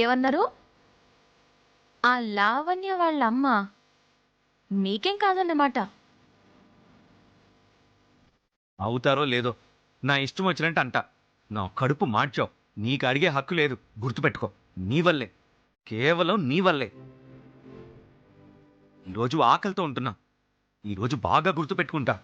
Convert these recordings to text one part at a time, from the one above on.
ఏమన్నారు? ఆ లావణ్య వాళ్ళమ్మ మీకేం కాదన్నమాట. అవుతారో లేదో, నా ఇష్టం వచ్చినట్టు అంట. నా కడుపు మార్చావు. నీకు అడిగే హక్కు లేదు, గుర్తుపెట్టుకో. నీ వల్లే, కేవలం నీ వల్లే ఈరోజు ఆకలితో ఉంటున్నా. ఈరోజు బాగా గుర్తుపెట్టుకుంటా.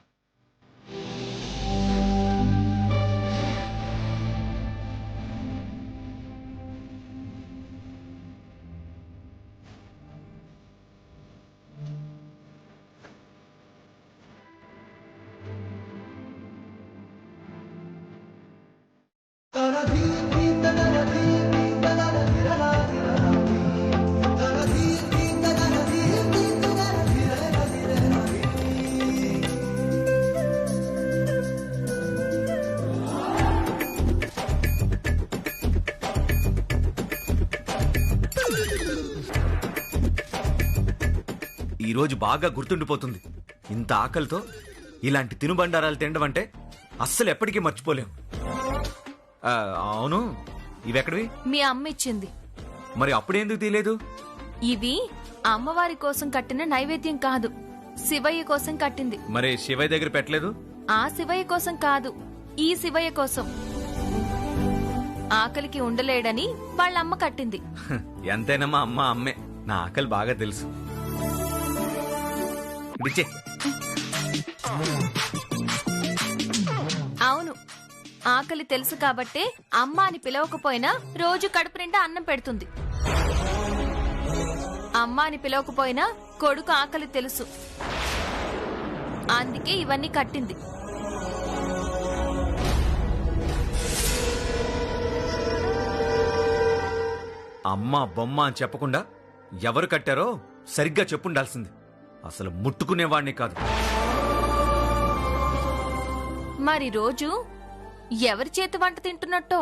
ఈరోజు బాగా గుర్తుండిపోతుంది. ఇంత ఆకలితో ఇలాంటి తినుబండారాలు తినడం అంటే అస్సలు ఎప్పటికీ మర్చిపోలేం. అవును, ఇవెక్కడివి? మీ అమ్మ ఇచ్చింది. మరి అప్పుడేందుకు తీయలేదు? ఇవి అమ్మవారి కోసం కట్టిన నైవేద్యం కాదు, శివయ్య కోసం కట్టింది. మరి శివయ్య దగ్గర పెట్టలేదు? ఆ శివయ్య కోసం కాదు, ఈ శివయ్య కోసం. ఆకలికి ఉండలేడని వాళ్ళమ్మ కట్టింది. ఎంతైనా మా అమ్మ అమ్మే. నా ఆకలి బాగా తెలుసు. ఇచ్చే. అవును, ఆకలి తెలుసు కాబట్టే అమ్మ అని పిలవకపోయినా రోజు కడుపు నిండా అన్నం పెడుతుంది. అమ్మ అని పిలవకపోయినా కొడుకు ఆకలి తెలుసు, అందుకే ఇవన్నీ కట్టింది. అమ్మ బొమ్మ అని చెప్పకుండా ఎవరు కట్టారో సరిగ్గా చెప్పుండాల్సింది. అసలు ముట్టుకునేవాణ్ణి కాదు. మరి రోజు ఎవరి చేతి వంట తింటున్నట్టో?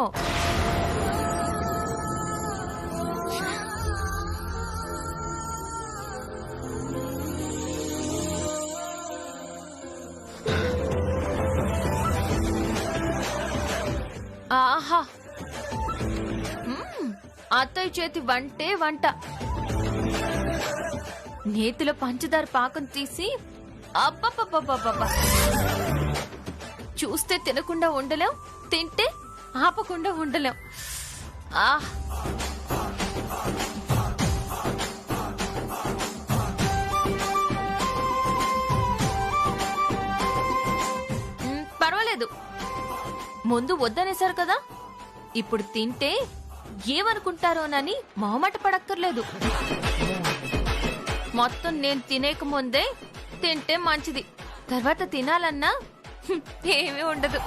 ఆహా, అత్తయ్య చేతి వంటే వంట. నేతిలో పంచదార పాకం తీసి అబ్బబ్బబ్బబ్బబ్బా, చూస్తే తినకుండా ఉండలేం, తింటే ఆపకుండా ఉండలేం. పర్వాలేదు, ముందు వద్దనేశారు కదా, ఇప్పుడు తింటే ఏమనుకుంటారోనని మొహమాట పడక్కర్లేదు. మొత్తం నేను తినేక ముందే తింటే మంచిది, తర్వాత తినాలన్నా ఏమీ ఉండదు.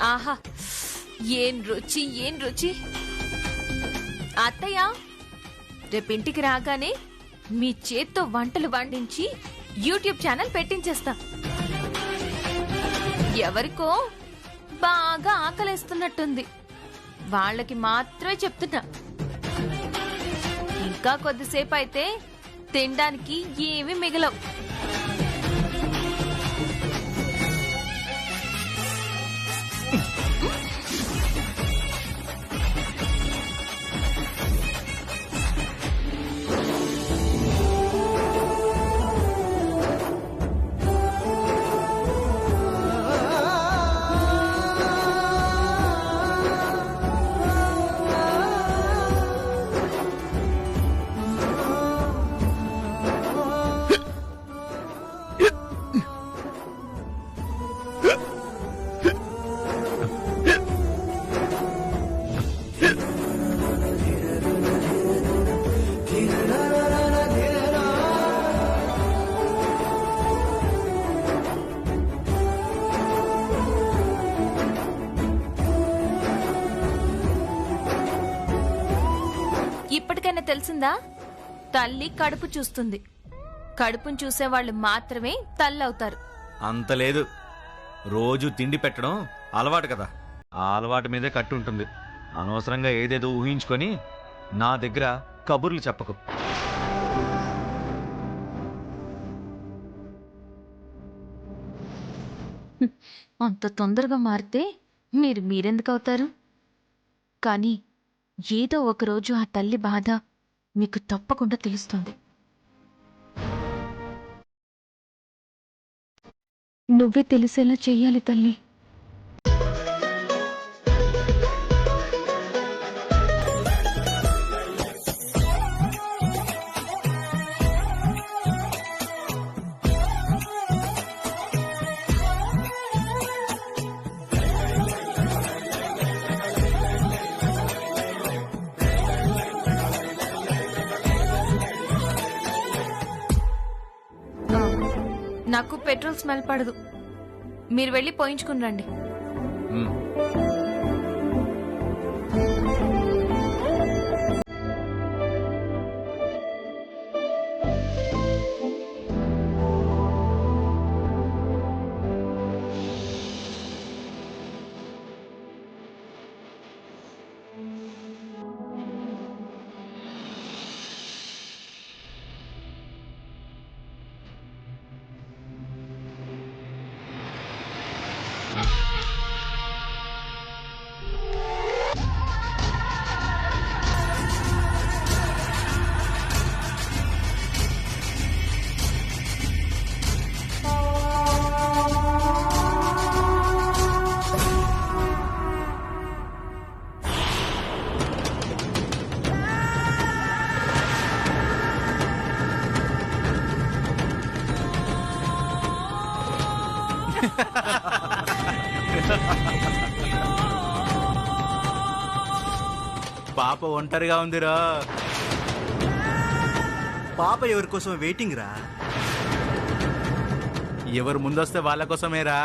ఆహా, ఏం రుచి, ఏం రుచి. అత్తయ్య, రేపింటికి రాగానే మీ చేత్తో వంటలు వండించి యూట్యూబ్ ఛానల్ పెట్టించేస్తా. ఎవరికో బాగా ఆకలేస్తున్నట్టుంది, వాళ్ళకి మాత్రమే చెప్తున్నా. ఇంకా కొద్దిసేపు అయితే తినడానికి ఏమీ మిగలవు. ఇప్పటికైనా తెలిసిందా? తల్లి కడుపు చూస్తుంది, కడుపును చూసేవాళ్ళు మాత్రమే తల్లవుతారు. అంత లేదు, రోజు తిండి పెట్టడం అలవాటు కదా, ఆ అలవాటు మీదే కట్టు ఉంటుంది. అనవసరంగా ఏదేదో ఊహించుకొని నా దగ్గర కబుర్లు చెప్పకు. అంత తొందరగా మారితే మీరెందుకు అవుతారు? కానీ ఏదో ఒకరోజు ఆ తల్లి బాధ మీకు తప్పకుండా తెలుస్తుంది. నువ్వే తెలిసేలా చెయ్యాలి తల్లి. నాకు పెట్రోల్ స్మెల్ పడదు. మీరు వెళ్ళి పోయించుకుని రండి. పాప ఒంటరిగా ఉందిరా. పాప ఎవరి కోసం వెయిటింగ్ రా. ఎవరు ముందొస్తే వాళ్ళ కోసమేరా.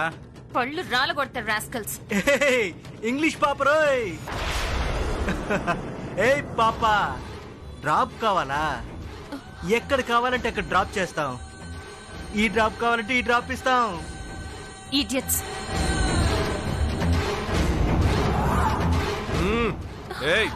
పళ్ళు రాలగొడతారు రాస్కల్స్. ఏయ్, ఇంగ్లీష్ పాప రోయ్. ఏ పాప, డ్రాప్ కావాలా? ఎక్కడ కావాలంటే అక్కడ డ్రాప్ చేస్తాం. ఈ డ్రాప్ కావాలంటే ఈ డ్రాప్ ఇస్తాం. ఇడియట్స్. ఏయ్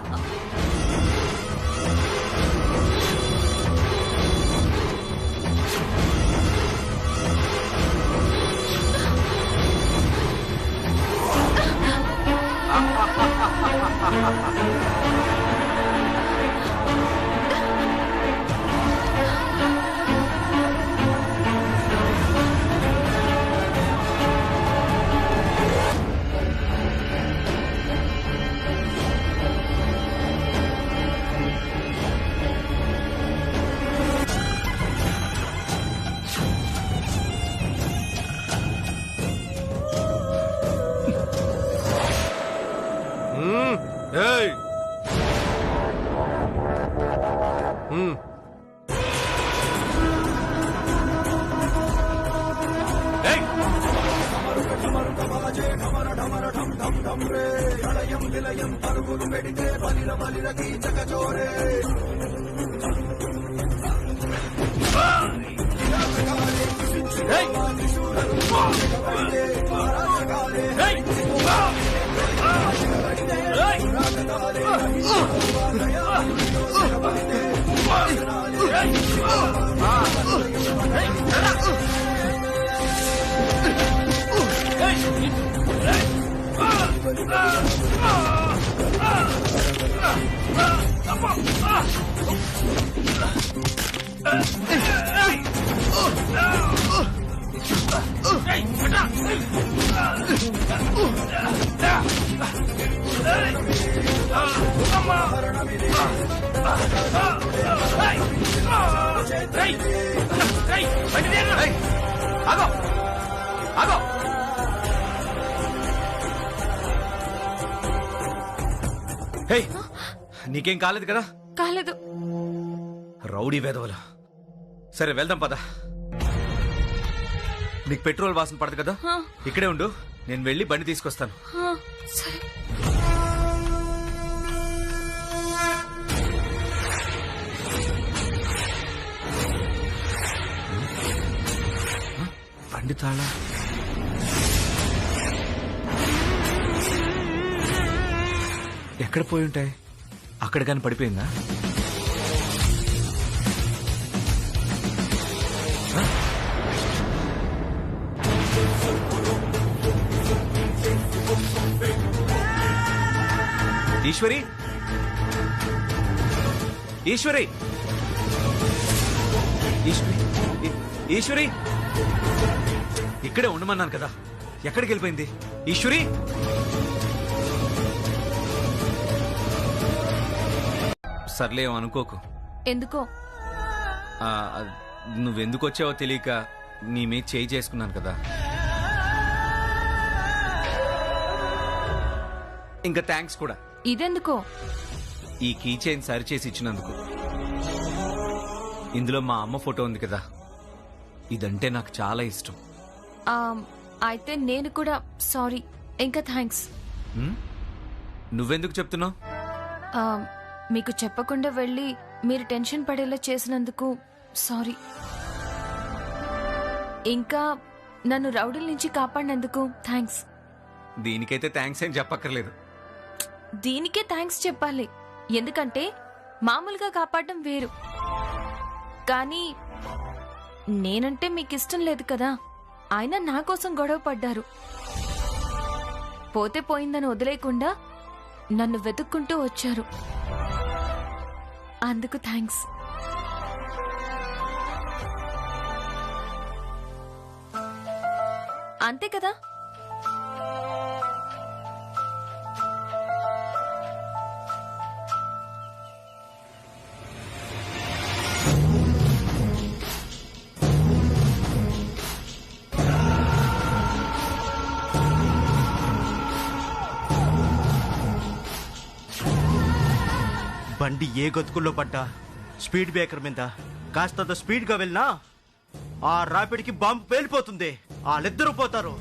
ఏయ్ నీకేం కాలేదు కదా? కాలేదు. రౌడీ వేదవల. సరే వెళ్దాం పద. నీకు పెట్రోల్ వాసన పడదు కదా? ఇక్కడే ఉండు, నేను వెళ్ళి బండి తీసుకొస్తాను. సరే. బండి తాళా ఎక్కడ పోయి ఉంటాయి? అక్కడ కానీ పడిపోయిందా? ఈశ్వరి ఈశ్వరి ఈశ్వరి ఈశ్వరి ఇక్కడే ఉండమన్నాను కదా, ఎక్కడికి వెళ్ళిపోయింది ఈశ్వరి? సర్లే అనుకోకు. ఎందుకో? ఆ, నువ్వెందుకు వచ్చావో తెలియక నీ మీద చేయి చేసుకున్నాను కదా. ఇంకా థ్యాంక్స్ కూడా. ఇదెందుకో? ఈ కీ చైన్ సరి చేసి ఇచ్చినందుకు. ఇందులో మా అమ్మ ఫోటో ఉంది కదా, ఇదంటే నాకు చాలా ఇష్టం. ఆ, అయితే నేను కూడా సారీ. ఇంకా థ్యాంక్స్. నువ్వెందుకు చెప్తున్నావు? ఆ, మీకు చెప్పకుండా వెళ్ళి మీరు టెన్షన్ పడేలా చేసినందుకు సారీ. ఇంకా నన్ను రౌడీల నుంచి కాపాడినందుకు థ్యాంక్స్. దీనికైతే థ్యాంక్స్ ఏం చెప్పక్కర్లేదు. దీనికే థ్యాంక్స్ చెప్పాలి, ఎందుకంటే మామూలుగా కాపాడడం వేరు. కానీ నేనంటే మీకు ఇష్టం లేదు కదా, ఆయన నా కోసం గొడవ పడ్డారు. పోతే పోయిందని వదిలేయకుండా నన్ను వెతుక్కుంటూ వచ్చారు. అందుకు థ్యాంక్స్. అంతే కదా? బండి ఏ గతుకుల్లో పడ్డా స్పీడ్ బ్రేకర్ మీద కాస్తంత స్పీడ్ గా వెళ్ళినా ఆ రాపిడికి బాంబు పేలిపోతుంది, వాళ్ళిద్దరూ పోతారు.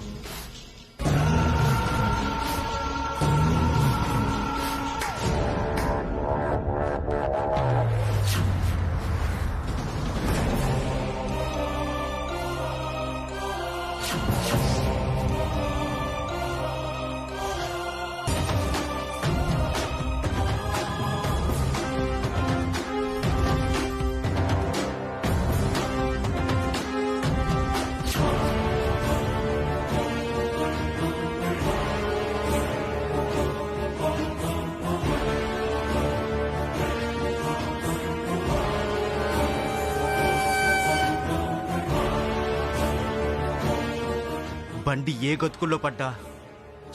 బండి ఏ గతుకుల్లో పడ్డా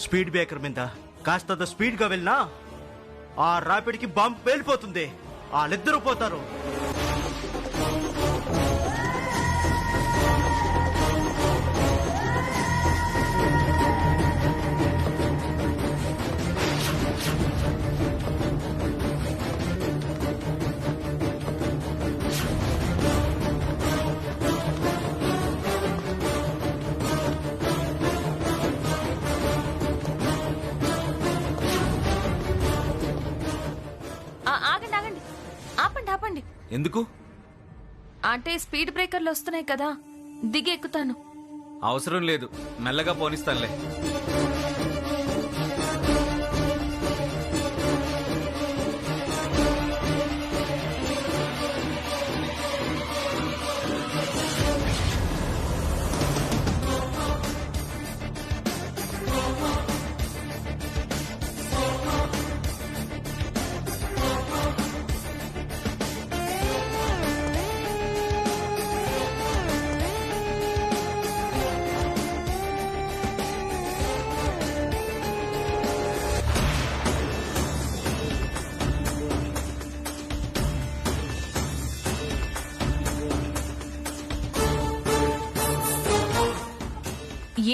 స్పీడ్ బ్రేకర్ మీద కాస్తంత స్పీడ్ గా వెళ్ళినా ఆ రాపిడికి బాంబు పేలిపోతుంది, వాళ్ళిద్దరూ పోతారు. ఆగండి ఆగండి, ఆపండి ఆపండి. ఎందుకు? అంటే స్పీడ్ బ్రేకర్లు వస్తున్నాయి కదా, దిగి ఎక్కుతాను. అవసరం లేదు, మెల్లగా పోనిస్తానులే.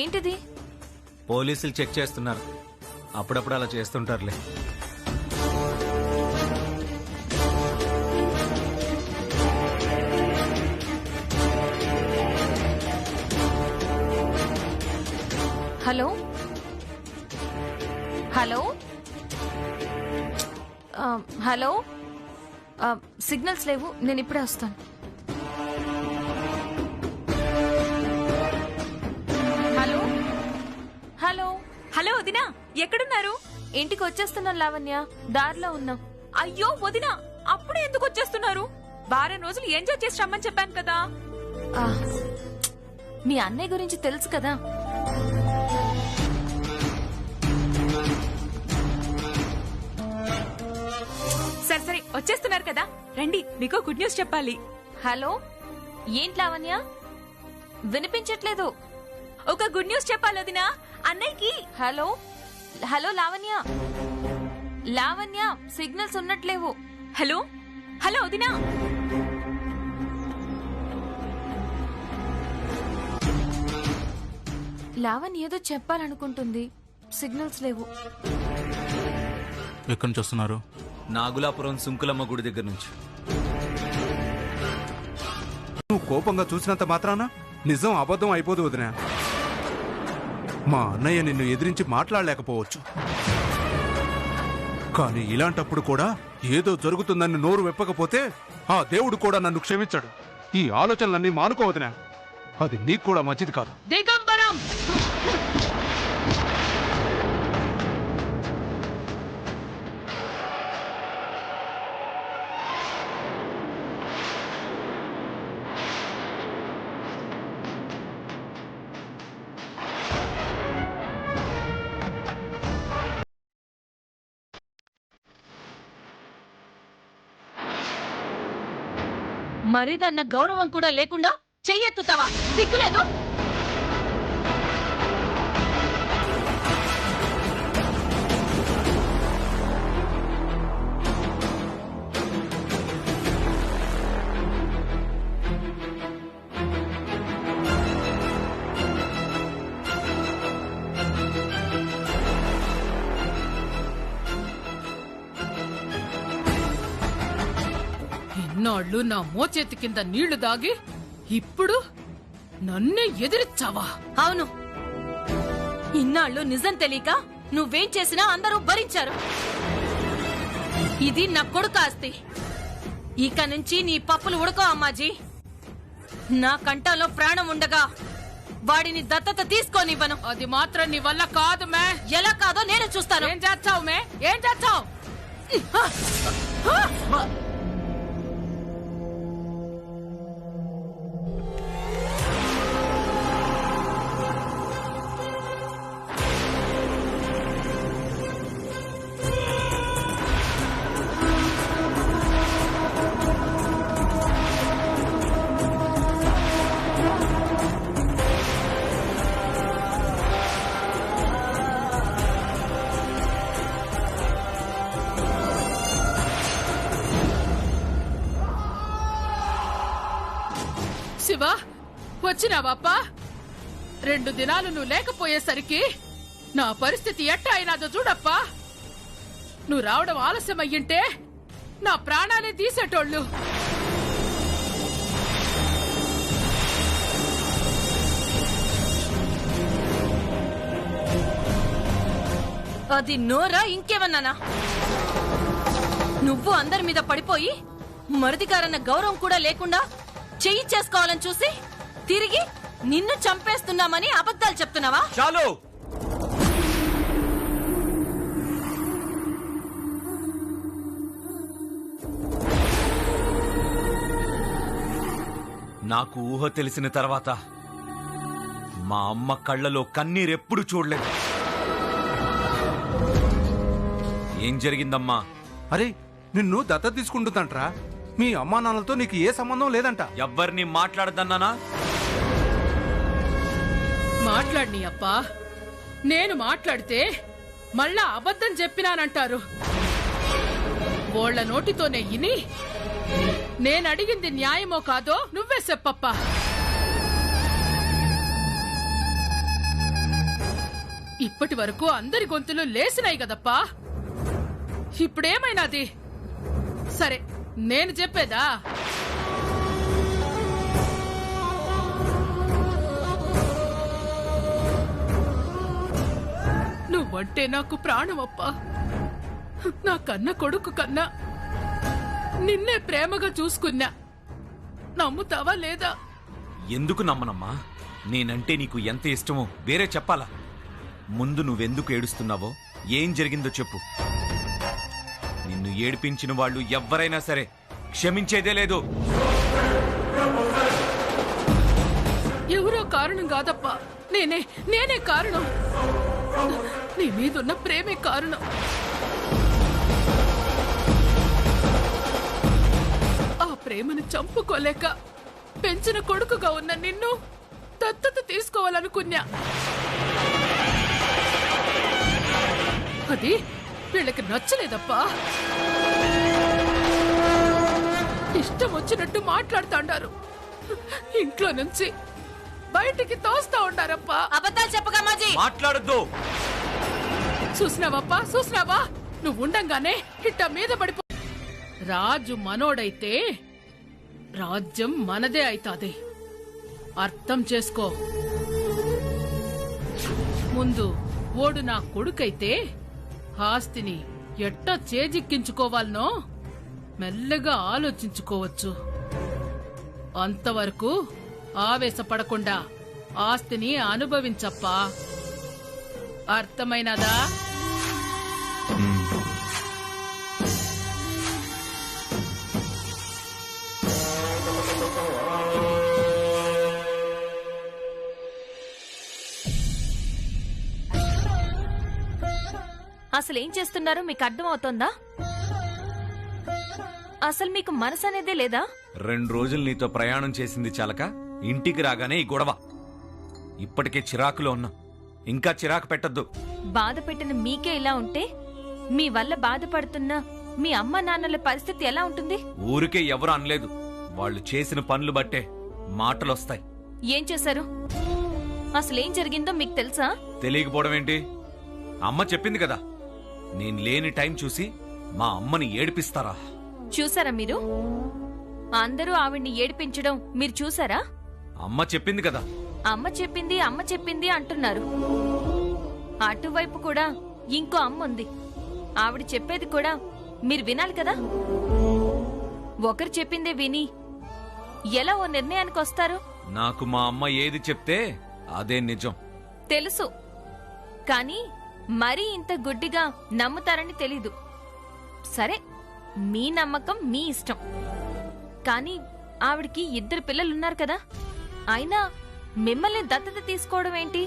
ఏంటిది? పోలీసులు చెక్ చేస్తున్నారు, అప్పుడప్పుడు అలా చేస్తుంటారులే. హలో హలో హలో, సిగ్నల్స్ లేవు, నేను ఇప్పుడే వస్తాను. హలో హలో హలో వదినా, ఎక్కడున్నారు? ఇంటికి వచ్చేస్తున్నాను లావణ్య, దారిలో ఉన్నాం. అయ్యో వదినా, అప్పుడే ఎందుకు వచ్చేస్తున్నారు? వారం రోజులు ఎంజాయ్ చేసి రమ్మని చెప్పాను కదా. ఆ, మీ అన్నయ్య గురించి తెలుసు కదా. సరే వచ్చేస్తున్నారు కదా, రండి, మీకు గుడ్ న్యూస్ చెప్పాలి. హలో, ఏంటి లావణ్య? వినిపించట్లేదు. ఒక గుడ్ న్యూస్ చెప్పాలి వదినా, అన్నయ్యకి. Hello hello Lavanya, Lavanya signals ఉన్నట్లేవు. హలో హలో వదినా. లావణ్య ఏదో చెప్పాలనుకుంటుంది, సిగ్నల్స్ లేవు. ఎక్కడి నుంచి వస్తున్నారు? నాగులాపురం సుంకులమ్మ గుడి దగ్గర నుంచి. నువ్వు కోపంగా చూసినంత మాత్రాన నిజం అబద్ధం అయిపోదు వదినా. మా అన్నయ్య నిన్ను ఎదిరించి మాట్లాడలేకపోవచ్చు, కానీ ఇలాంటప్పుడు కూడా ఏదో జరుగుతుందని నోరు వెప్పకపోతే ఆ దేవుడు కూడా నన్ను క్షమించాడు. ఈ ఆలోచనలన్నీ మానుకోవదినా, అది నీకు కూడా మంచిది కాదు. దిగంబరం, మరిదన్న గౌరవం కూడా లేకుండా చెయ్యెత్తుతావా? దిక్కులేదు. ఇన్నాళ్ళు నా మోచేతి కింద నీళ్లు దాగి ఇప్పుడు నన్నే ఎదిరిచ్చావా? అవును, ఇన్నాళ్ళు నిజం తెలియక నువ్వేం చేసినా అందరూ భరించారు. ఇది నా కొడుకు ఆస్తి. ఇక నుంచి నీ పప్పులు ఉడకో అమ్మాజీ. నా కంఠంలో ప్రాణం ఉండగా వాడిని దత్తత తీసుకోనివ్వను. అది మాత్రం నీ వల్ల కాదు మే. ఎలా కాదో నేను చూస్తాను. ఏం చేస్తావు మే? ఏం చేస్తావు? శివ, వచ్చినావాప్పా? 2 దినాలు నువ్వు లేకపోయేసరికి నా పరిస్థితి ఎట్ట అయినాదో చూడప్పా. నువ్వు రావడం ఆలస్యం అయ్యింటే నా ప్రాణాలే తీసేటోళ్ళు. అది నోరా ఇంకేమన్నానా? నువ్వు అందరి మీద పడిపోయి మరిదిగారన్న గౌరవం కూడా లేకుండా చెయ్యి చేసుకోవాలని చూసి తిరిగి నిన్ను చంపేస్తున్నామని అబద్ధాలు చెప్తున్నావా? చాలు. నాకు ఊహ తెలిసిన తర్వాత మా అమ్మ కళ్ళలో కన్నీరెప్పుడు చూడలేదు. ఏం జరిగిందమ్మా? అరే, నిన్ను దత్తత తీసుకుంటుందంట్రా. మీ అమ్మా నాన్నలతో నీకు ఏ సంబంధం లేదంట. ఎవ్వరిని మాట్లాడదన్నానా? మాట్లాడిని అప్పా. నేను మాట్లాడితే మళ్ళా అబద్ధం చెప్పినానంటారు. ఓళ్ల నోటితోనే ఇని నేనడిగింది న్యాయమో కాదో నువ్వే చెప్పప్పా. ఇప్పటి వరకు అందరి గొంతులు లేసినాయి కదప్పా. ఇప్పుడేమైనాది? సరే, నేను చెప్పేదా? నువ్వంటే నాకు ప్రాణమప్పా. నా కన్న కొడుకు కన్నా నిన్నే ప్రేమగా చూసుకున్నా. నమ్ముతావా లేదా? ఎందుకు నమ్మనమ్మా? నేనంటే నీకు ఎంత ఇష్టమో వేరే చెప్పాలా? ముందు నువ్వెందుకు ఏడుస్తున్నావో, ఏం జరిగిందో చెప్పు. నిన్ను ఏడిపించిన వాళ్ళు ఎవ్వరైనా సరే క్షమించేదే లేదు. ఎవరో కారణం కాదప్పా, నేనే కారణం. నీ మీదున్న ప్రేమే కారణం. ప్రేమను చంపుకోలేక పెంచిన కొడుకుగా ఉన్న నిన్ను దత్తత తీసుకోవాలనుకున్నా. అది వీళ్ళకి నచ్చలేదప్పా. ఇష్టం వచ్చినట్టు మాట్లాడుతాండారు. ఇంట్లో నుంచి బయటికి తోస్తా ఉండారప్పా. అబద్ధాలు చెప్పగా అమ్మాజీ. మాట్లాడద్దు. చూసినావప్పా, చూసినావా? నువ్వు ఉండంగానే ఇట్ట మీద పడిపో. రాజు మనోడైతే రాజ్యం మనదే అయితాది. అర్థం చేసుకో. ముందు ఓడు నా కొడుకైతే ఆస్తిని ఎట్టా చేజిక్కించుకోవాలనో మెల్లగా ఆలోచించుకోవచ్చు. అంతవరకు ఆవేశపడకుండా ఆస్తిని అనుభవించప్పా. అర్థమైనదా? అసలేం చేస్తున్నారో మీకు అర్థమవుతోందా? అసలు మీకు మనసు అనేదే లేదా? 2 రోజులు నీతో ప్రయాణం చేసింది చాలక ఇంటికి రాగానే ఈ గొడవ. ఇప్పటికే చిరాకులో ఉన్నా, ఇంకా చిరాకు పెట్టద్దు. బాధ పెట్టిన మీకే ఇలా ఉంటే మీ వల్ల బాధపడుతున్న మీ అమ్మ నాన్నల పరిస్థితి ఎలా ఉంటుంది? ఊరికే ఎవరు అనలేదు. వాళ్ళు చేసిన పనులు బట్టే మాటలొస్తాయి. ఏం చేశారు? అసలేం జరిగిందో మీకు తెలుసా? తెలియకపోవడం ఏంటి? అమ్మ చెప్పింది కదా, నేను లేని టైం చూసి మా అమ్మని ఏడిపిస్తారా? చూసారా మీరు? అందరూ ఆవిడ్ని ఏడిపించడం మీరు చూసారా? అమ్మ చెప్పింది కదా. అమ్మ చెప్పింది అంటున్నారు. అటువైపు కూడా ఇంకో అమ్మ ఉంది. ఆవిడ చెప్పేది కూడా మీరు వినాలి కదా. ఒకరు చెప్పిందే విని ఎలా ఓ నిర్ణయానికి వస్తారు? నాకు మా అమ్మ ఏది చెప్తే అదే నిజం తెలుసు, కానీ మరీ ఇంత గుడ్డిగా నమ్ముతారని తెలీదు. సరే, మీ నమ్మకం మీ ఇష్టం. కానీ ఆవిడికి 2 పిల్లలున్నారు కదా. అయినా మిమ్మల్ని దత్తత తీసుకోవడం ఏంటి?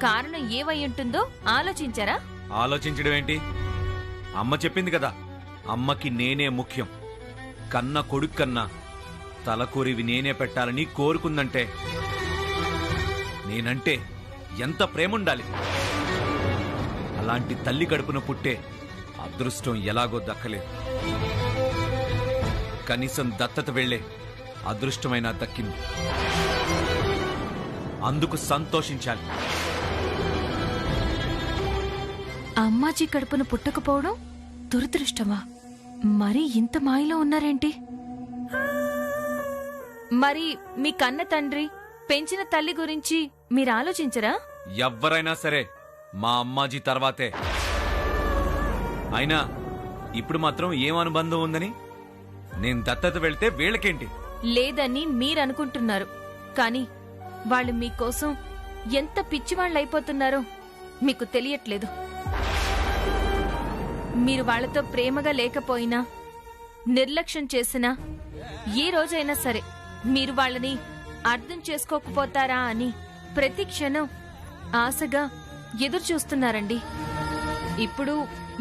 కారణం ఏవై ఉంటుందో ఆలోచించారా? ఆలోచించడం ఏంటి? అమ్మ చెప్పింది కదా, అమ్మకి నేనే ముఖ్యం. కన్న కొడుకు కన్నా తలకూరివి నేనే పెట్టాలని కోరుకుందంటే నేనంటే ఎంత ప్రేముండాలి. అలాంటి తల్లి కడుపున పుట్టే అదృష్టం ఎలాగో దక్కలేదు. కనీసం దత్తత వెళ్లే అదృష్టమైనా దక్కింది. అందుకు సంతోషించాలి. అమ్మాజీ కడుపున పుట్టకపోవడం దురదృష్టమా? మరి ఇంత మాయలో ఉన్నారేంటి? మరి మీ కన్న తండ్రి, పెంచిన తల్లి గురించి మీరు ఆలోచించరా? ఎవ్వరైనా సరే మా అమ్మాజీ తర్వాతే. అయినా ఇప్పుడు మాత్రం ఏం అనుబంధం ఉందని? నేను దత్తత వెళ్తే వీళ్ళకేంటి? లేదని మీరనుకుంటున్నారు, కానీ వాళ్ళు మీకోసం ఎంత పిచ్చివాళ్ళైపోతున్నారో మీకు తెలియట్లేదు. మీరు వాళ్లతో ప్రేమగా లేకపోయినా, నిర్లక్ష్యం చేసినా, ఏ రోజైనా సరే మీరు వాళ్ళని అర్థం చేసుకోకపోతారా అని ప్రతి క్షణం ఆశగా ఎదురు చూస్తున్నారండి. ఇప్పుడు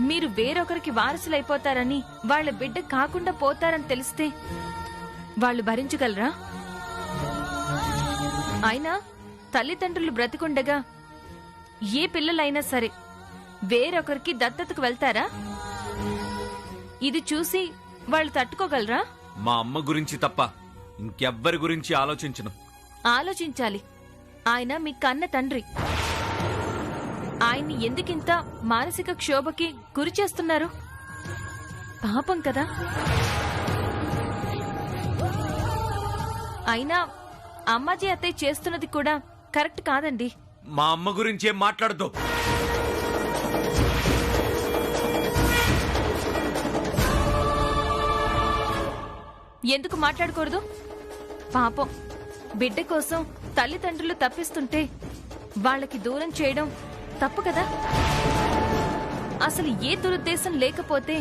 మీరు వేరొకరికి వారసులైపోతారని, వాళ్ళ బిడ్డ కాకుండా పోతారని తెలిస్తే వాళ్ళు భరించగలరా? అయినా తల్లిదండ్రులు బ్రతికుండగా ఏ పిల్లలైనా సరే వేరొకరికి దత్తతకు వెళ్తారా? ఇది చూసి వాళ్ళు తట్టుకోగలరా? మా అమ్మ గురించి తప్ప ఇంకెవ్వరి గురించి ఆలోచించను. ఆలోచించాలి. ఆయన మీ కన్న తండ్రి. ఆయన్ని ఎందుకింత మానసిక క్షోభకి గురి చేస్తున్నారు? పాపం కదా. అయినా అమ్మాజీ అత్తయ్య చేస్తున్నది కూడా కరెక్ట్ కాదండి. మా అమ్మ గురించి ఏం మాట్లాడదు. ఎందుకు మాట్లాడకూడదు? పాపం, బిడ్డ కోసం తల్లిదండ్రులు తప్పిస్తుంటే వాళ్ళకి దూరం చేయడం తప్పు కదా. అసలు ఏ దురుద్దేశం లేకపోతే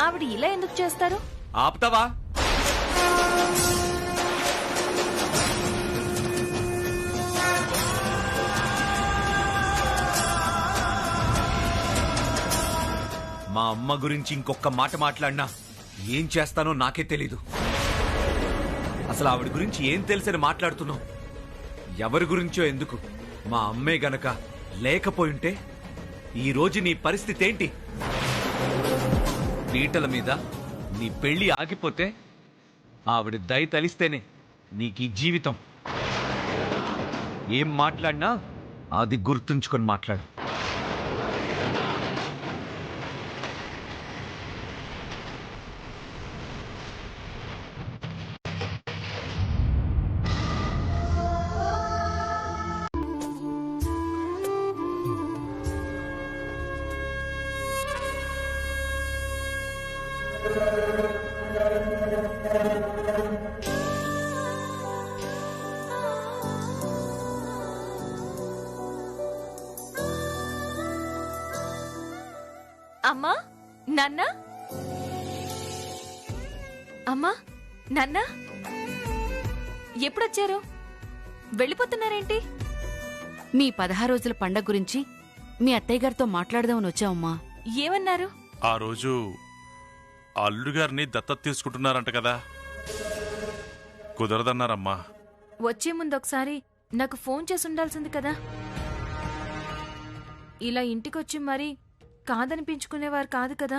ఆవిడ ఇలా ఎందుకు చేస్తారు? ఆపుతావా? మా అమ్మ గురించి ఇంకొక మాట మాట్లాడినా ఏం చేస్తానో నాకే తెలీదు. అసలు ఆవిడ గురించి ఏం తెలుసని మాట్లాడుతున్నావు? ఎవరి గురించో ఎందుకు, మా అమ్మే గనక లేకపోయింటే ఈ రోజు నీ పరిస్థితి ఏంటి? పీటల మీద నీ పెళ్లి ఆగిపోతే ఆవిడ దయ తలిస్తేనే నీకు ఈ జీవితం. ఏం మాట్లాడినా అది గుర్తుంచుకొని మాట్లాడు. అమ్మా, నాన్న, అమ్మా, నాన్న, ఎప్పుడొచ్చారు? వెళ్ళిపోతున్నారేంటి? మీ 16 రోజుల పండగ గురించి మీ అత్తయ్య గారితో మాట్లాడదామని వచ్చావమ్మా. ఏమన్నారు? ఆ రోజు ఆ అల్లుడు గారిని దత్తత తీసుకుంటున్నారంట కదా, కుదరదన్నారమ్మా. వచ్చే ముందు ఒకసారి నాకు ఫోన్ చేసి ఉండాల్సింది కదా. ఇలా ఇంటికొచ్చి మరీ కాదనిపించుకునేవారు కాదు కదా.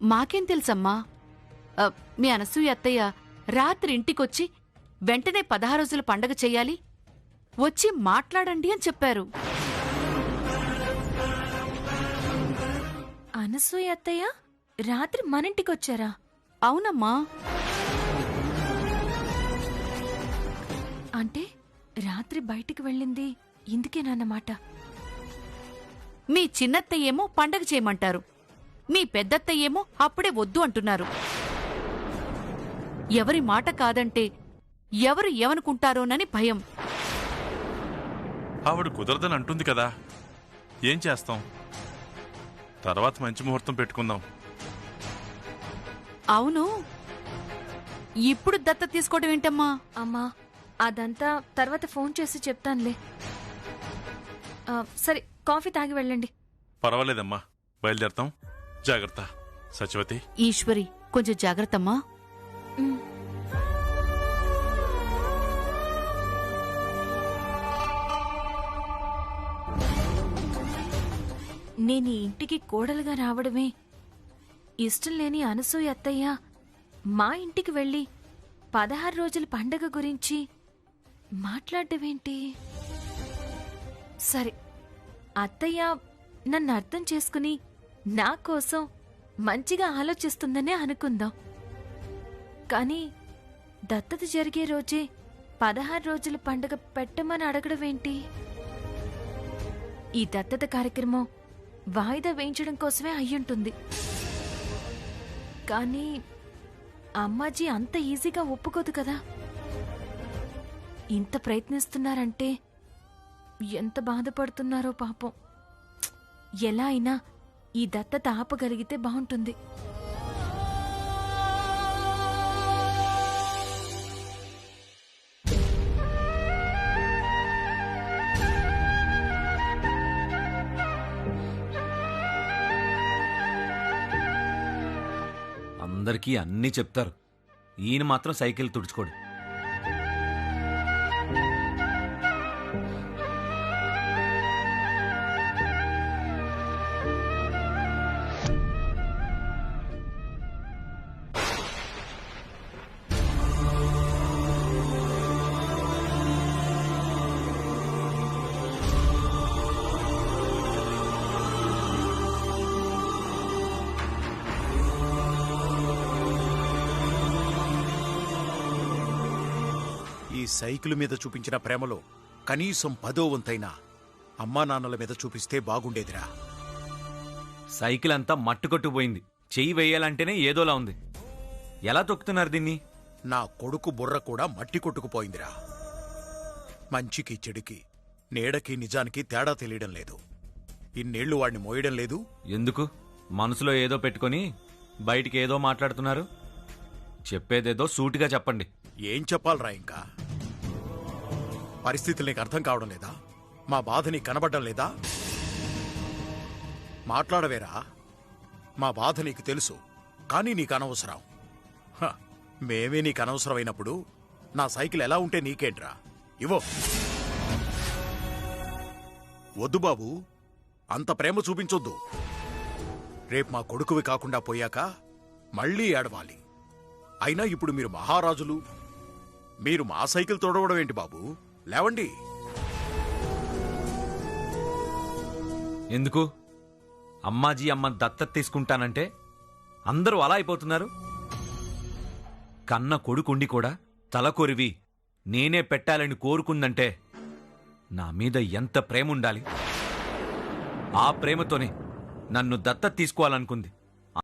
మాకేం తెలుసమ్మా. మీ అనసూయ అత్తయ్య రాత్రి ఇంటికొచ్చి వెంటనే 16 రోజుల పండగ చెయ్యాలి, వచ్చి మాట్లాడండి అని చెప్పారు. అనసూయ అత్తయ్య రాత్రి మనింటికొచ్చారా? అవునమ్మా. అంటే రాత్రి బయటికి వెళ్ళింది ఇందుకేనన్నమాట. మీ చిన్నత్తయ్యేమో పండగ చేయమంటారు, మీ పెద్దత్తయ్యేమో అప్పుడే వద్దు అంటున్నారు. ఎవరి మాట కాదంటే ఎవరు ఏమనుకుంటారోనని భయం. ఆవిడ కుదరదని అంటుంది కదా, ఏం చేస్తాం? తర్వాత మంచి ముహూర్తం పెట్టుకుందాం. అవును, ఇప్పుడు దత్త తీసుకోవడం ఏంటమ్మా? అమ్మా, అదంతా తర్వాత ఫోన్ చేసి చెప్తానులే. సరే, కాఫీ తాగి వెళ్ళండి. పర్వాలేదమ్మా, బయలుదేరతాం. జాగ్రత్త సచివతి. ఈశ్వరి, కొంచెం జాగ్రత్తమ్మా. నేను ఈ ఇంటికి కోడలుగా రావడమే ఇష్టం లేని అనసూయ అత్తయ్య మా ఇంటికి వెళ్ళి 16 రోజుల పండగ గురించి మాట్లాడటమేంటి? సరే, అత్తయ్య నన్ను అర్థం చేసుకుని నా కోసం మంచిగా ఆలోచిస్తుందనే అనుకుందాం. కానీ దత్తత జరిగే రోజే 16 రోజుల పండగ పెట్టమని అడగడమేంటి? ఈ దత్తత కార్యక్రమం వాయిదా వేయించడం కోసమే అయ్యుంటుంది. కానీ అమ్మాజీ అంత ఈజీగా ఒప్పుకోదు కదా. ఇంత ప్రయత్నిస్తున్నారంటే ఎంత బాధపడుతున్నారో పాపం. ఎలా అయినా ఈ దత్తత ఆపగలిగితే బాగుంటుంది. అందరికీ అన్నీ చెప్తారు, ఈయన మాత్రం సైకిల్ తుడుచుకోడు. సైకిల్ మీద చూపించిన ప్రేమలో కనీసం 10వ వంతైనా అమ్మా నాన్నల మీద చూపిస్తే బాగుండేదిరా. సైకిల్ అంతా మట్టుకొట్టుపోయింది, చెయ్యి వేయాలంటేనే ఏదోలా ఉంది. ఎలా తొక్కుతున్నారు దీన్ని? నా కొడుకు బుర్ర కూడా మట్టి కొట్టుకుపోయిందిరా. మంచికి చెడుకి, నీడకి నిజానికి తేడా తెలియడం లేదు. ఇన్నేళ్లు వాడిని మోయడం లేదు. ఎందుకు మనసులో ఏదో పెట్టుకొని బయటికి ఏదో మాట్లాడుతున్నారు? చెప్పేదేదో సూటిగా చెప్పండి. ఏం చెప్పాలరా? ఇంకా పరిస్థితులు నీకు అర్థం కావడం లేదా? మా బాధ నీకు కనబడ్డం లేదా? మాట్లాడవేరా. మా బాధ నీకు తెలుసు, కానీ నీకు అనవసరం. మేమే నీకు అనవసరమైనప్పుడు నా సైకిల్ ఎలా ఉంటే నీకేంట్రా? ఇవో. వద్దు బాబు, అంత ప్రేమ చూపించొద్దు. రేపు మా కొడుకువి కాకుండా పోయాక మళ్ళీ ఏడవాలి. అయినా ఇప్పుడు మీరు మహారాజులు, మీరు మా సైకిల్ తొడవడం ఏంటి బాబు? లేవండి. ఎందుకు? అమ్మాజీ అమ్మ దత్తత తీసుకుంటానంటే అందరూ అలా అయిపోతున్నారు. కన్న కొడుకుండి కూడా తలకొరివి నేనే పెట్టాలని కోరుకుందంటే నా మీద ఎంత ప్రేమ ఉండాలి? ఆ ప్రేమతోనే నన్ను దత్తత తీసుకోవాలనుకుంది.